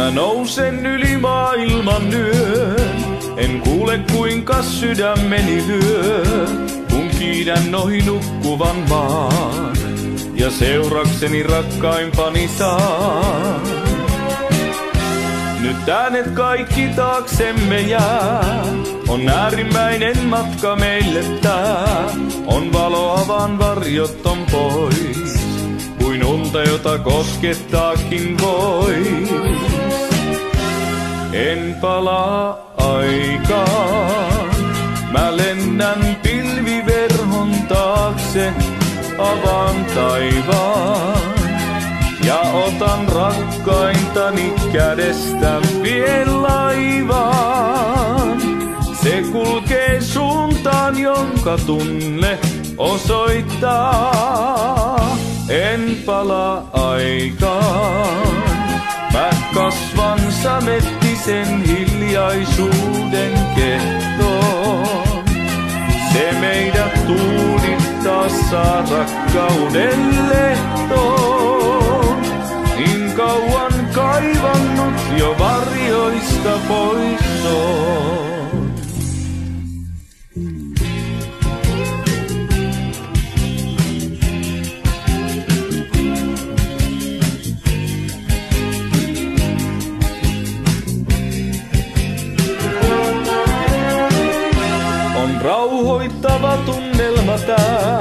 Mä nousen yli maailman yön, en kuule kuinka sydämeni lyö, kun kiidän ohi nukkuvan maan ja seurakseni rakkaimpani saan. Nyt äänet kaikki taaksemme jää, on äärimmäinen matka meille tää. On valoa vaan varjot on pois, kuin unta jota koskettaakin voi. En palaa aikaan, mä lennän pilviverhon taakse, avaan taivaan. Ja otan rakkaintani kädestä vien laivaan. Se kulkee suuntaan, jonka tunne osoittaa. En palaa aikaan, mä kasvan samettisen hiljaisuuden kehtoon. Se meidät tuudittaa saa rakkauden lehtoon. Niin kauan kaivannut jo varjoista poissoon. On rauhoittava tunnelma tää,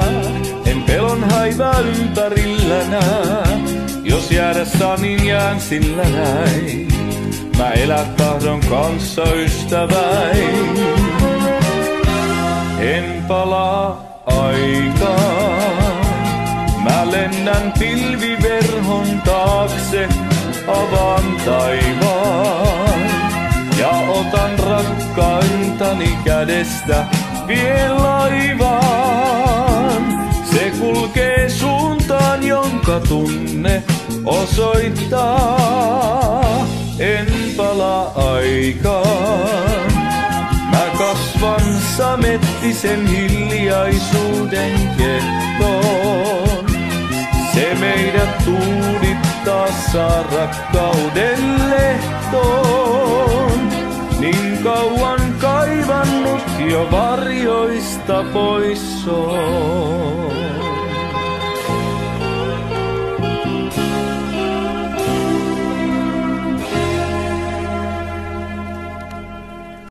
en pelon häivää ympärillä nää. Jos jäädä saa, niin jään sillä näin. Mä elää tahdon kanssa ystäväin. En palaa aikaan. Mä lennän pilviverhon taakse, avaan taivaan. Ja otan rakkaintani kädestä, vien laivaan. Se kulkee suuntaan, jonka tunne osoittaa. En palaa aikaan. Mä kasvan samettisen hiljaisuuden kehtoon. Se meidät tuudittaa saa rakkauden lehtoon. Niin kauan kaivannut jo varjoista poissoon.